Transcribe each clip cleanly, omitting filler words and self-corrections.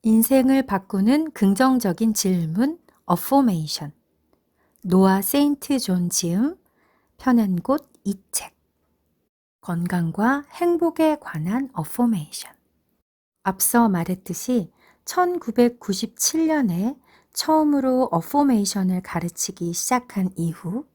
인생을 바꾸는 긍정적인 질문, 어포메이션. 노아 세인트 존 지음, 펴낸 곳 이 책. 건강과 행복에 관한 어포메이션. 앞서 말했듯이 1997년에 처음으로 어포메이션을 가르치기 시작한 이후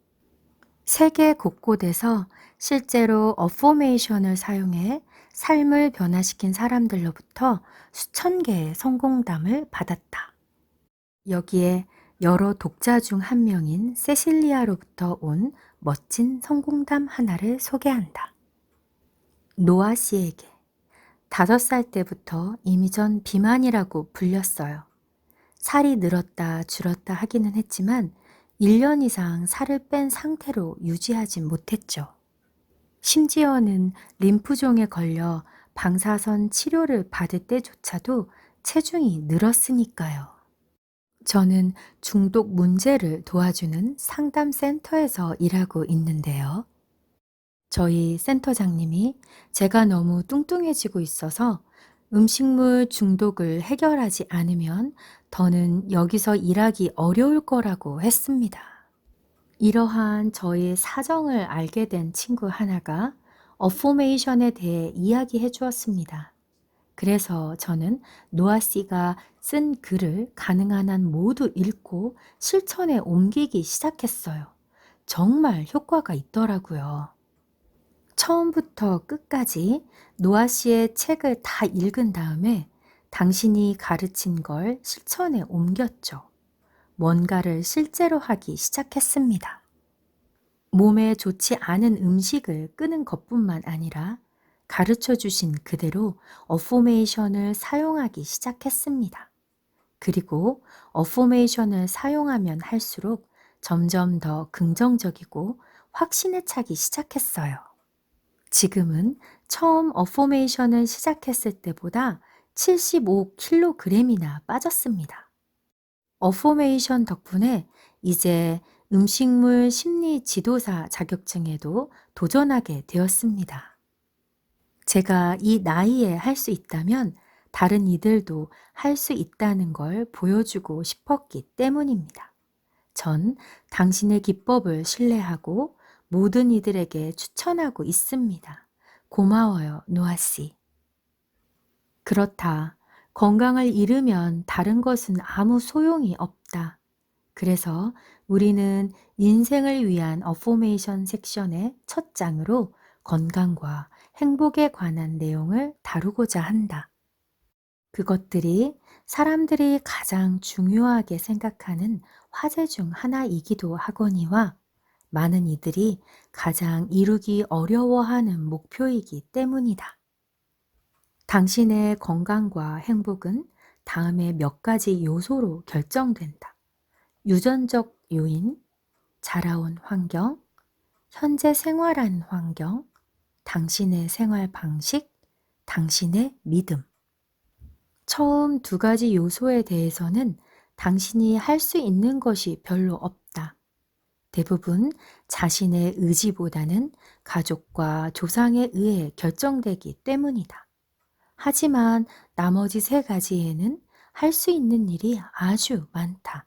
세계 곳곳에서 실제로 어포메이션을 사용해 삶을 변화시킨 사람들로부터 수천 개의 성공담을 받았다. 여기에 여러 독자 중 한 명인 세실리아로부터 온 멋진 성공담 하나를 소개한다. 노아 씨에게 5살 때부터 이미 전 비만이라고 불렸어요. 살이 늘었다 줄었다 하기는 했지만 1년 이상 살을 뺀 상태로 유지하지 못했죠. 심지어는 림프종에 걸려 방사선 치료를 받을 때조차도 체중이 늘었으니까요. 저는 중독 문제를 도와주는 상담센터에서 일하고 있는데요. 저희 센터장님이 제가 너무 뚱뚱해지고 있어서 음식물 중독을 해결하지 않으면 더는 여기서 일하기 어려울 거라고 했습니다. 이러한 저의 사정을 알게 된 친구 하나가 어포메이션에 대해 이야기해 주었습니다. 그래서 저는 노아 씨가 쓴 글을 가능한 한 모두 읽고 실천에 옮기기 시작했어요. 정말 효과가 있더라고요. 처음부터 끝까지 노아 씨의 책을 다 읽은 다음에 당신이 가르친 걸 실천에 옮겼죠. 뭔가를 실제로 하기 시작했습니다. 몸에 좋지 않은 음식을 끄는 것뿐만 아니라 가르쳐 주신 그대로 어포메이션을 사용하기 시작했습니다. 그리고 어포메이션을 사용하면 할수록 점점 더 긍정적이고 확신에 차기 시작했어요. 지금은 처음 어포메이션을 시작했을 때보다 75kg이나 빠졌습니다. 어포메이션 덕분에 이제 음식물 심리 지도사 자격증에도 도전하게 되었습니다. 제가 이 나이에 할 수 있다면 다른 이들도 할 수 있다는 걸 보여주고 싶었기 때문입니다. 전 당신의 기법을 신뢰하고 모든 이들에게 추천하고 있습니다. 고마워요, 노아 씨. 그렇다. 건강을 잃으면 다른 것은 아무 소용이 없다. 그래서 우리는 인생을 위한 어포메이션 섹션의 첫 장으로 건강과 행복에 관한 내용을 다루고자 한다. 그것들이 사람들이 가장 중요하게 생각하는 화제 중 하나이기도 하거니와 많은 이들이 가장 이루기 어려워하는 목표이기 때문이다. 당신의 건강과 행복은 다음의 몇 가지 요소로 결정된다. 유전적 요인, 자라온 환경, 현재 생활한 환경, 당신의 생활 방식, 당신의 믿음. 처음 2가지 요소에 대해서는 당신이 할 수 있는 것이 별로 없다. 대부분 자신의 의지보다는 가족과 조상에 의해 결정되기 때문이다. 하지만 나머지 3가지에는 할 수 있는 일이 아주 많다.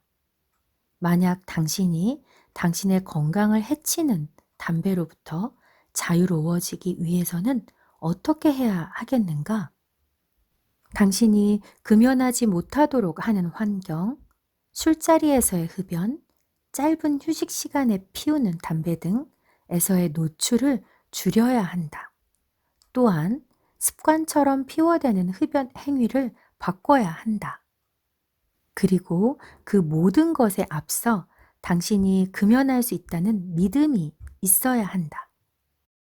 만약 당신이 당신의 건강을 해치는 담배로부터 자유로워지기 위해서는 어떻게 해야 하겠는가? 당신이 금연하지 못하도록 하는 환경, 술자리에서의 흡연, 짧은 휴식 시간에 피우는 담배 등에서의 노출을 줄여야 한다. 또한 습관처럼 피워대는 흡연 행위를 바꿔야 한다. 그리고 그 모든 것에 앞서 당신이 금연할 수 있다는 믿음이 있어야 한다.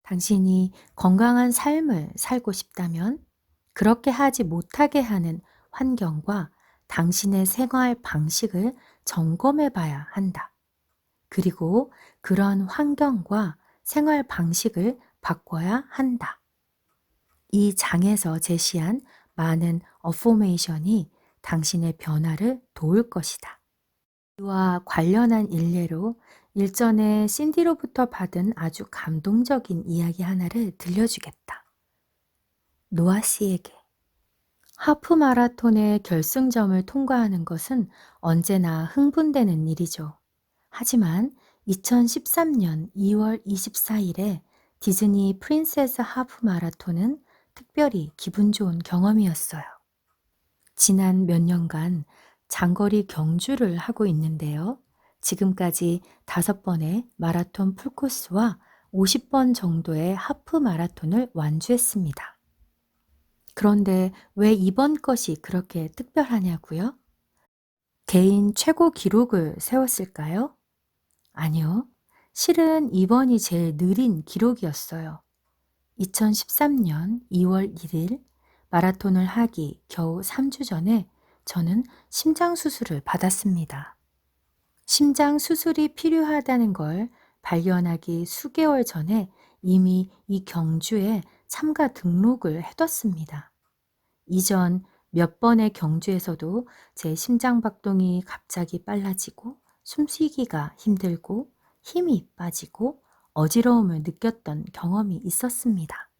당신이 건강한 삶을 살고 싶다면 그렇게 하지 못하게 하는 환경과 당신의 생활 방식을 점검해 봐야 한다. 그리고 그런 환경과 생활 방식을 바꿔야 한다. 이 장에서 제시한 많은 어포메이션이 당신의 변화를 도울 것이다. 이와 관련한 일례로 일전에 신디로부터 받은 아주 감동적인 이야기 하나를 들려주겠다. 노아 씨에게 하프 마라톤의 결승점을 통과하는 것은 언제나 흥분되는 일이죠. 하지만 2013년 2월 24일에 디즈니 프린세스 하프 마라톤은 특별히 기분 좋은 경험이었어요. 지난 몇 년간 장거리 경주를 하고 있는데요. 지금까지 5번의 마라톤 풀코스와 50번 정도의 하프 마라톤을 완주했습니다. 그런데 왜 이번 것이 그렇게 특별하냐고요? 개인 최고 기록을 세웠을까요? 아니요. 실은 이번이 제일 느린 기록이었어요. 2013년 2월 1일 마라톤을 하기 겨우 3주 전에 저는 심장 수술을 받았습니다. 심장 수술이 필요하다는 걸 발견하기 수개월 전에 이미 이 경주에 참가 등록을 해뒀습니다. 이전 몇 번의 경주에서도 제 심장 박동이 갑자기 빨라지고 숨쉬기가 힘들고 힘이 빠지고 어지러움을 느꼈던 경험이 있었습니다.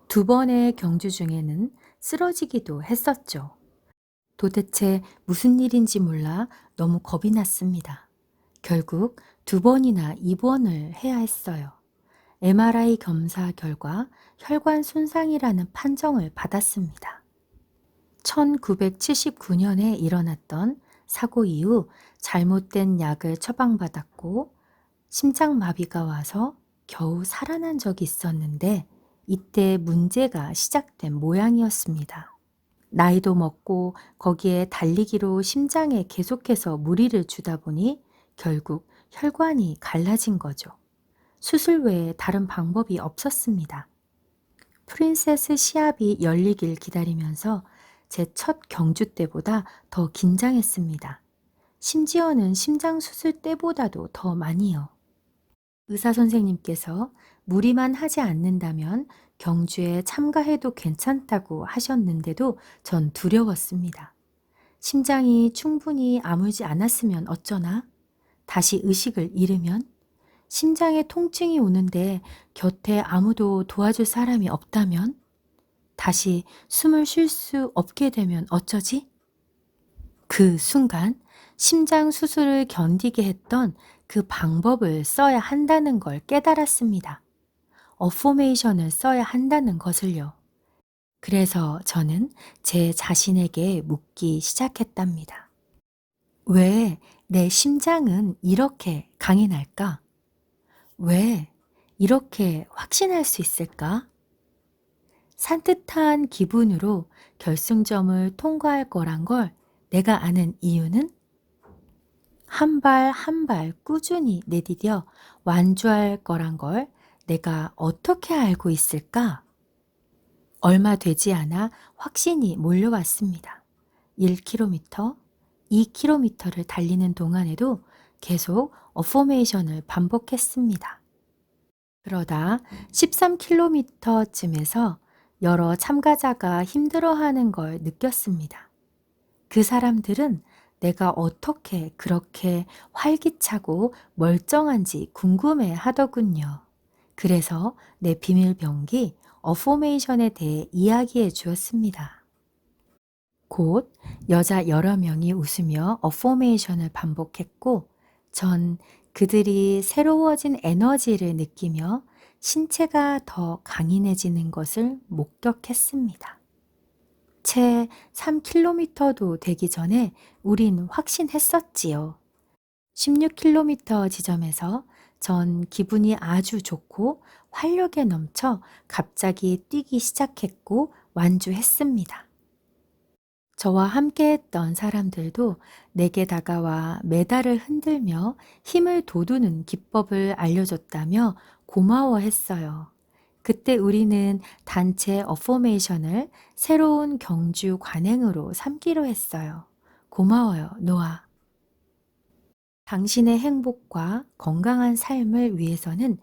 2번의 경주 중에는 쓰러지기도 했었죠. 도대체 무슨 일인지 몰라 너무 겁이 났습니다. 결국 2번이나 입원을 해야 했어요. MRI 검사 결과 혈관 손상이라는 판정을 받았습니다. 1979년에 일어났던 사고 이후 잘못된 약을 처방받았고 심장마비가 와서 겨우 살아난 적이 있었는데 이때 문제가 시작된 모양이었습니다. 나이도 먹고 거기에 달리기로 심장에 계속해서 무리를 주다 보니 결국 혈관이 갈라진 거죠. 수술 외에 다른 방법이 없었습니다. 프린세스 시합이 열리길 기다리면서 제 첫 경주 때보다 더 긴장했습니다. 심지어는 심장 수술 때보다도 더 많이요. 의사 선생님께서 무리만 하지 않는다면 경주에 참가해도 괜찮다고 하셨는데도 전 두려웠습니다. 심장이 충분히 아물지 않았으면 어쩌나? 다시 의식을 잃으면? 심장에 통증이 오는데 곁에 아무도 도와줄 사람이 없다면? 다시 숨을 쉴 수 없게 되면 어쩌지? 그 순간 심장 수술을 견디게 했던 그 방법을 써야 한다는 걸 깨달았습니다. 어포메이션을 써야 한다는 것을요. 그래서 저는 제 자신에게 묻기 시작했답니다. 왜 내 심장은 이렇게 강인할까? 왜 이렇게 확신할 수 있을까? 산뜻한 기분으로 결승점을 통과할 거란 걸 내가 아는 이유는 한 발 한 발 꾸준히 내디뎌 완주할 거란 걸 내가 어떻게 알고 있을까? 얼마 되지 않아 확신이 몰려왔습니다. 1km, 2km를 달리는 동안에도 계속 어포메이션을 반복했습니다. 그러다 13km쯤에서 여러 참가자가 힘들어하는 걸 느꼈습니다. 그 사람들은 내가 어떻게 그렇게 활기차고 멀쩡한지 궁금해 하더군요. 그래서 내 비밀병기 어포메이션에 대해 이야기해 주었습니다. 곧 여자 여러 명이 웃으며 어포메이션을 반복했고 전 그들이 새로워진 에너지를 느끼며 신체가 더 강인해지는 것을 목격했습니다. 채 3km도 되기 전에 우린 확신했었지요. 16km 지점에서 전 기분이 아주 좋고 활력에 넘쳐 갑자기 뛰기 시작했고 완주했습니다. 저와 함께했던 사람들도 내게 다가와 메달을 흔들며 힘을 돋우는 기법을 알려줬다며 고마워했어요. 그때 우리는 단체 어포메이션을 새로운 경주 관행으로 삼기로 했어요. 고마워요, 노아. 당신의 행복과 건강한 삶을 위해서는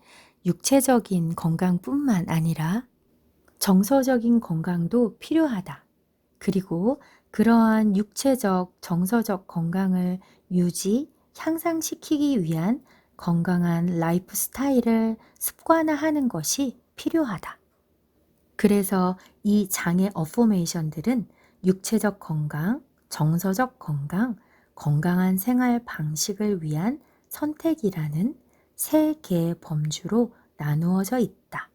육체적인 건강뿐만 아니라 정서적인 건강도 필요하다. 그리고 그러한 육체적, 정서적 건강을 유지, 향상시키기 위한 건강한 라이프 스타일을 습관화하는 것이 필요하다. 그래서 이 장애 어포메이션들은 육체적 건강, 정서적 건강, 건강한 생활 방식을 위한 선택이라는 세 개의 범주로 나누어져 있다.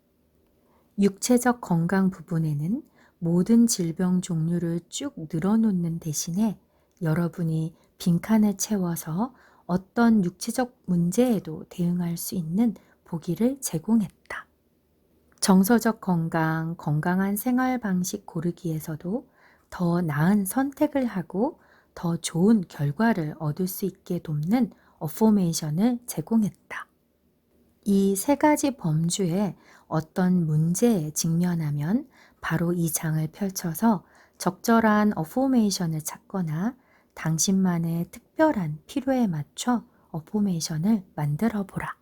육체적 건강 부분에는 모든 질병 종류를 쭉 늘어놓는 대신에 여러분이 빈칸을 채워서 어떤 육체적 문제에도 대응할 수 있는 보기를 제공했다. 정서적 건강, 건강한 생활 방식 고르기에서도 더 나은 선택을 하고 더 좋은 결과를 얻을 수 있게 돕는 어포메이션을 제공했다. 이 세 가지 범주에 어떤 문제에 직면하면 바로 이 장을 펼쳐서 적절한 어포메이션을 찾거나 당신만의 특별한 필요에 맞춰 어포메이션을 만들어 보라.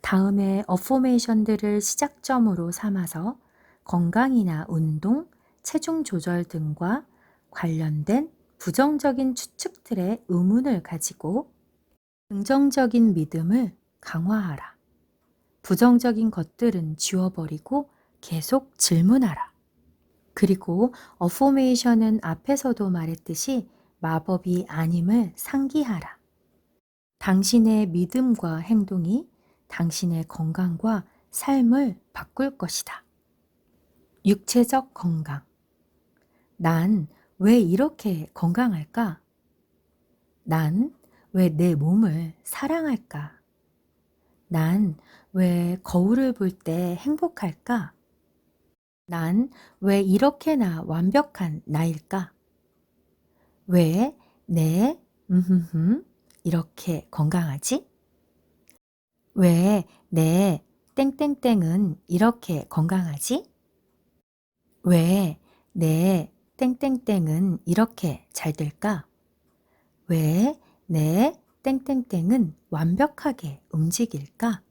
다음에 어포메이션들을 시작점으로 삼아서 건강이나 운동, 체중 조절 등과 관련된 부정적인 추측들의 의문을 가지고 긍정적인 믿음을 강화하라. 부정적인 것들은 지워버리고 계속 질문하라. 그리고 어포메이션은 앞에서도 말했듯이 마법이 아님을 상기하라. 당신의 믿음과 행동이 당신의 건강과 삶을 바꿀 것이다. 육체적 건강. 난 왜 이렇게 건강할까? 난 왜 내 몸을 사랑할까? 난 왜 거울을 볼 때 행복할까? 난 왜 이렇게나 완벽한 나일까? 왜 이렇게 건강하지? 왜 내 땡땡땡은 이렇게 건강하지? 왜 내 땡땡땡은 이렇게 잘 될까? 왜 내 땡땡땡은 완벽하게 움직일까?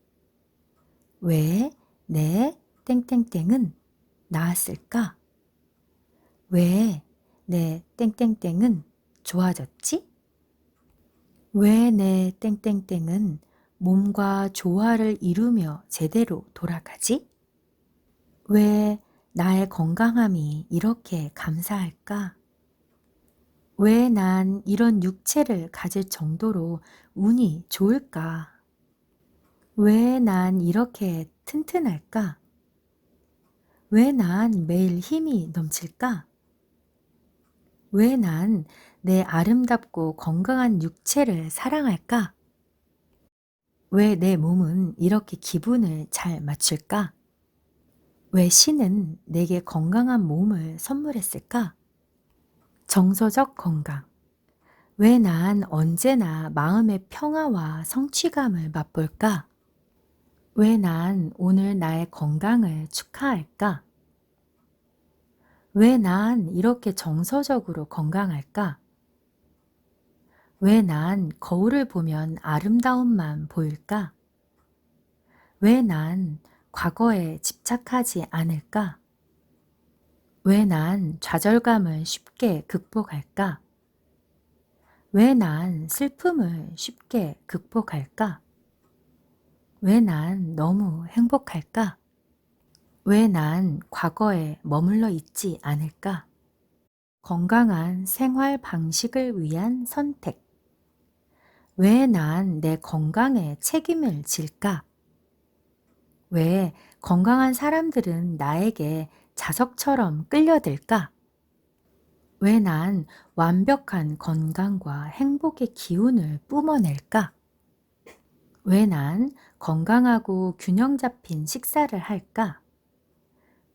왜 내 땡땡땡은 나았을까? 왜 내 땡땡땡은 좋아졌지? 왜 내 땡땡땡은 몸과 조화를 이루며 제대로 돌아가지? 왜 나의 건강함이 이렇게 감사할까? 왜 난 이런 육체를 가질 정도로 운이 좋을까? 왜 난 이렇게 튼튼할까? 왜 난 매일 힘이 넘칠까? 왜 난 내 아름답고 건강한 육체를 사랑할까? 왜 내 몸은 이렇게 기분을 잘 맞출까? 왜 신은 내게 건강한 몸을 선물했을까? 정서적 건강. 왜 난 언제나 마음의 평화와 성취감을 맛볼까? 왜 난 오늘 나의 건강을 축하할까? 왜 난 이렇게 정서적으로 건강할까? 왜 난 거울을 보면 아름다움만 보일까? 왜 난 과거에 집착하지 않을까? 왜 난 좌절감을 쉽게 극복할까? 왜 난 슬픔을 쉽게 극복할까? 왜 난 너무 행복할까? 왜 난 과거에 머물러 있지 않을까? 건강한 생활 방식을 위한 선택. 왜 난 내 건강에 책임을 질까? 왜 건강한 사람들은 나에게 자석처럼 끌려들까? 왜 난 완벽한 건강과 행복의 기운을 뿜어낼까? 왜 난 건강하고 균형 잡힌 식사를 할까?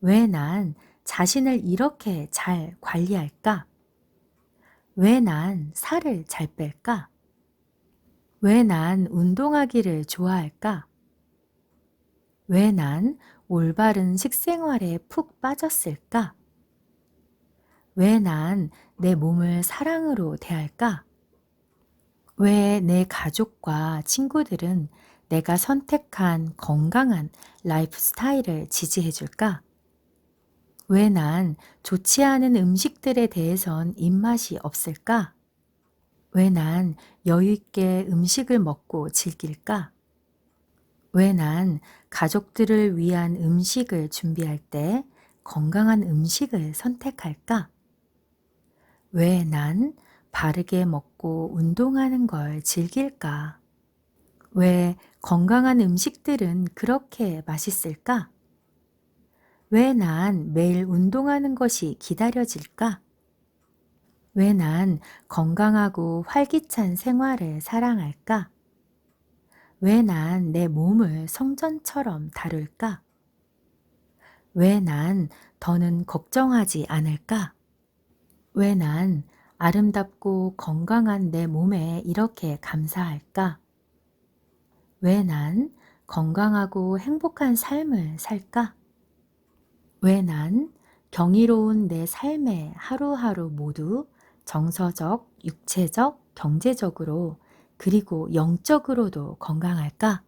왜 난 자신을 이렇게 잘 관리할까? 왜 난 살을 잘 뺄까? 왜 난 운동하기를 좋아할까? 왜 난 올바른 식생활에 푹 빠졌을까? 왜 난 내 몸을 사랑으로 대할까? 왜 내 가족과 친구들은 내가 선택한 건강한 라이프 스타일을 지지해 줄까? 왜 난 좋지 않은 음식들에 대해선 입맛이 없을까? 왜 난 여유 있게 음식을 먹고 즐길까? 왜 난 가족들을 위한 음식을 준비할 때 건강한 음식을 선택할까? 왜 난 바르게 먹고 운동하는 걸 즐길까? 왜 건강한 음식들은 그렇게 맛있을까? 왜 난 매일 운동하는 것이 기다려질까? 왜 난 건강하고 활기찬 생활을 사랑할까? 왜 난 내 몸을 성전처럼 다룰까? 왜 난 더는 걱정하지 않을까? 왜 난 아름답고 건강한 내 몸에 이렇게 감사할까? 왜 난 건강하고 행복한 삶을 살까? 왜 난 경이로운 내 삶의 하루하루 모두 정서적, 육체적, 경제적으로 그리고 영적으로도 건강할까?